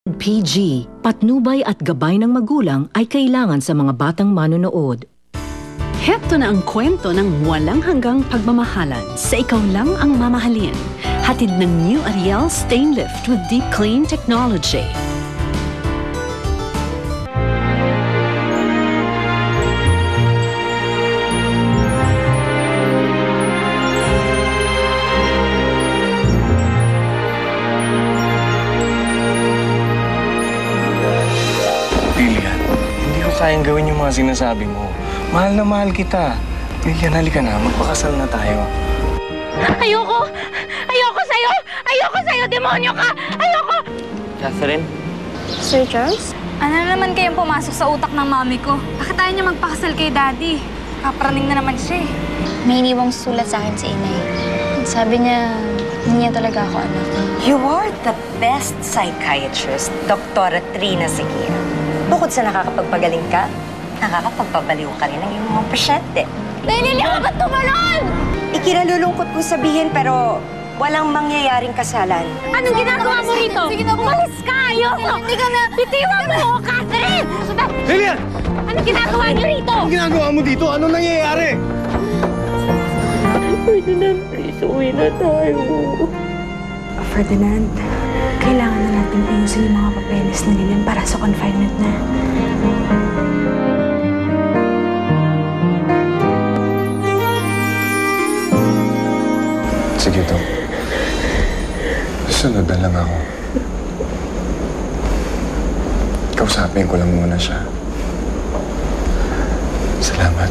PG, patnubay at gabay ng magulang ay kailangan sa mga batang manonood. Heto na ang kwento ng walang hanggang pagmamahalan sa ikaw lang ang mamahalin. Hatid ng New Ariel Stain Lift with Deep Clean Technology. Kayang gawin yung mga sinasabi mo. Mahal na mahal kita. Lilian, halika na. Magpakasal na tayo. Ayoko! Ayoko sa'yo! Ayoko sa'yo! Demonyo ka! Ayoko! Catherine? Sir Charles? Ano naman kayong pumasok sa utak ng mami ko? Bakit tayo niya magpakasal kay Daddy? Kaparaning na naman siya eh. May iniwang sulat sa akin si Inay. Sabi niya, hindi niya talaga ako anak. You are the best psychiatrist, Dr. Trina Sequia. Bukod sa nakakapagpagaling ka, nakakapagpabaliw ka rin ng iyong mga pasyente. Nainili ka ba't tumalon? Ikinalulungkot kong sabihin pero walang mangyayaring kasalan. Anong ginagawa mo rito? Umalis ka! Ayoko! Hindi ka na... Bitiwan mo ako, Catherine! Lilian! Anong ginagawa niyo rito? Anong ginagawa mo dito? Ano nangyayari? Ferdinand, please, uwi na tayo. Ferdinand, kailangan na natin ayusin yung mga papeles ni Lilian para sa confinement na. Sige, Dok. Susunod na lang ako. Kausapin ko lang muna siya. Salamat.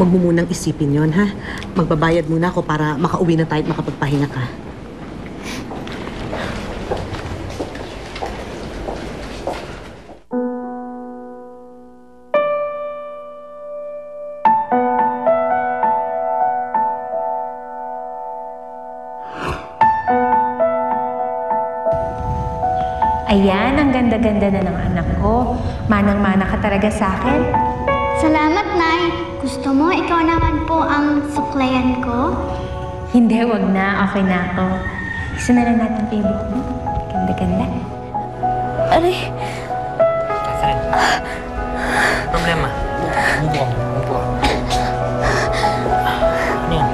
Huwag mo munang isipin yon, ha? Magbabayad muna ako para makauwi na tayo at makapagpahinga ka. Ayan, ang ganda-ganda na ng anak ko. Manang-mana ka talaga sa akin. Salamat, Nay. Gusto mo, ikaw naman po ang suklayan ko? Hindi, wag na. Okay na ako. Isa na lang natin favorite mo. Ganda-ganda. Aray! Catherine, problema? Upo. Ano yan?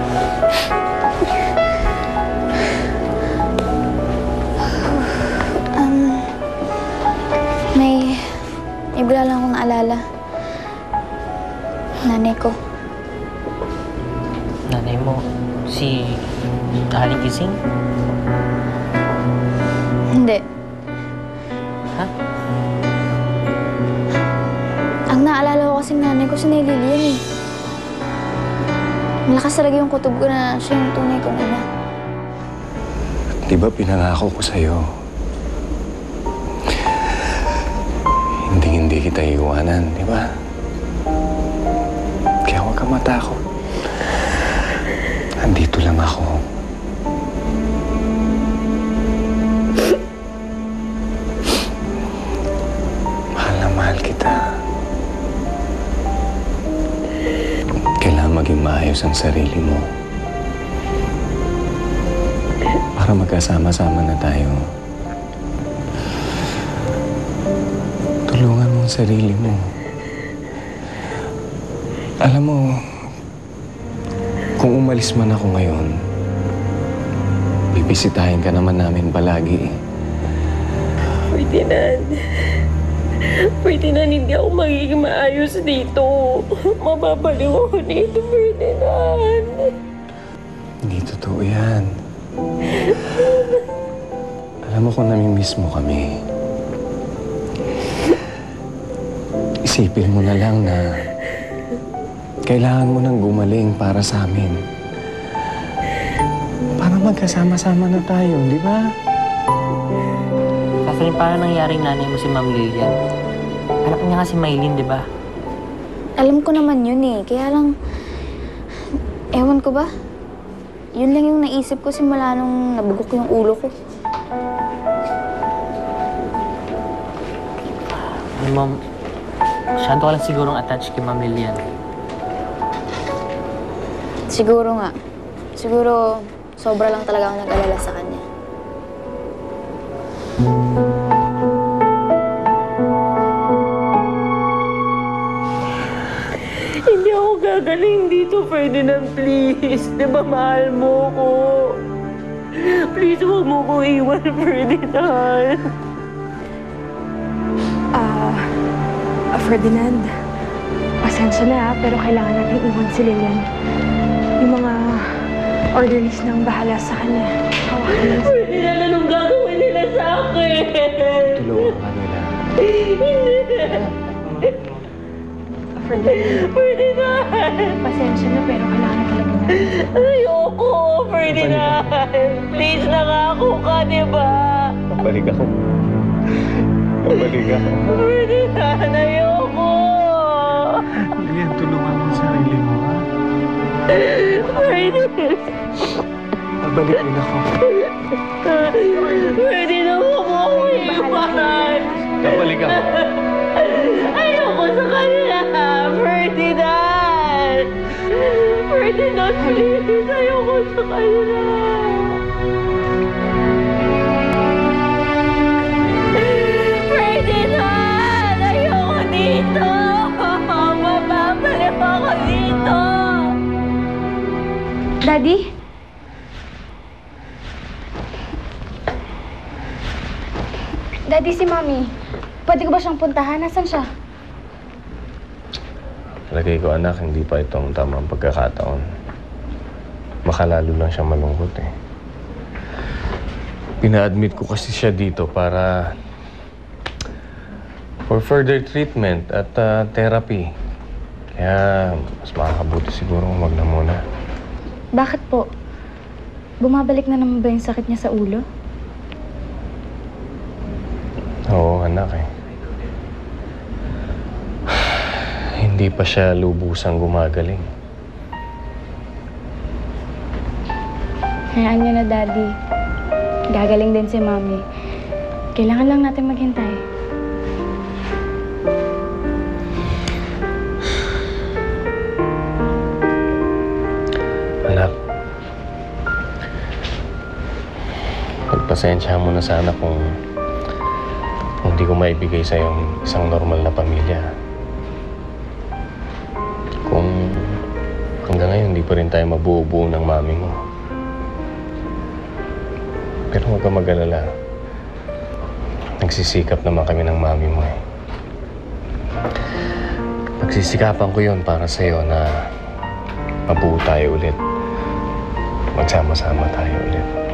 May bigla lang akong naalala. Nanay ko. Nanay mo, si Aling Gising? Hindi. Ha? Ang naalala ko kasing nanay ko si Lilian eh. Malakas talaga yung kutob ko na siya yung tunay kong ina. Di ba pinangako ko sa'yo? Hindi kita iiwanan, di ba? Kaya huwag kang matakot. Andito lang ako. Mahal na mahal kita. Kailangan maging maayos ang sarili mo. Para magkasama-sama na tayo. Tulungan mo ang sarili mo. Alam mo, kung umalis man ako ngayon, bibisitahin ka naman namin palagi. Ferdinand, hindi ako magiging maayos dito. Mababaliw ako dito, Ferdinand. Hindi totoo yan. Alam mo kung namimiss mo kami. Isipin mo na lang na kailangan mo nang gumaling para sa amin. Para magkasama-sama na tayo, di ba? Catherine, paano nangyaring nanay mo si Ma'am Lilian? Anak niya nga si Maylin, di ba? Alam ko naman yun eh. Kaya lang, ewan ko ba? Yun lang yung naisip ko simula nung nabugok yung ulo ko. Ma'am, masyado ka lang sigurong attached kay Ma'am Lilian. Siguro nga. Siguro, sobra lang talaga ako nag-alala sa kanya. Hindi ako gagaling dito, Ferdinand, please. Di ba mahal mo ko? Please, huwag mo ko iwan, Ferdinand. Ferdinand, pasensya na pero kailangan natin iwan si Lilian. Yung mga orderlies nang bahala sa kanya. Ferdinand, anong gagawin nila sa akin? Tulungan ka nila. Ferdinand, pasensya na pero kailangan talaga natin. Ayoko, Ferdinand. Please, nangako ka, di ba? Babalik ako. Babalik ako. Ferdinand, ayoko. Lilian, tulungan mo sa sarili mo, ha? Ferdinand. Babalik din ako. Ferdinand, huwag mo ako iiwanan. Babalik ako. Ayoko sa kanila, Ferdinand. Ferdinand, please, ayoko sa kanila. Ferdinand, ayoko dito. Mababalik ako dito. Daddy? Daddy, si Mami. Pwede ko ba siyang puntahan? Nasaan siya? Lagay ko, anak, hindi pa itong tamang pagkakataon. Baka lalo lang siya malungkot eh. Pina-admit ko kasi siya dito para for further treatment at therapy. Kaya mas makakabuti siguro wag na muna. Bakit po? Bumabalik na naman ba yung sakit niya sa ulo? Oo, anak eh. Hindi pa siya lubusang gumagaling. Hayaan niyo na, Daddy. Gagaling din si Mami. Kailangan lang natin maghintay. Anak, pagpasensya mo na sana kung hindi ko maibigay sa yung isang normal na pamilya. Kung hanggang ngayon hindi pa rin tayo mabuo-buo ng mami mo. Pero huwag ka mag-alala. Nagsisikap naman kami ng mami mo eh. Pagsisikapan ko yun para sa'yo na mabuo tayo ulit. Magsama-sama tayo ulit.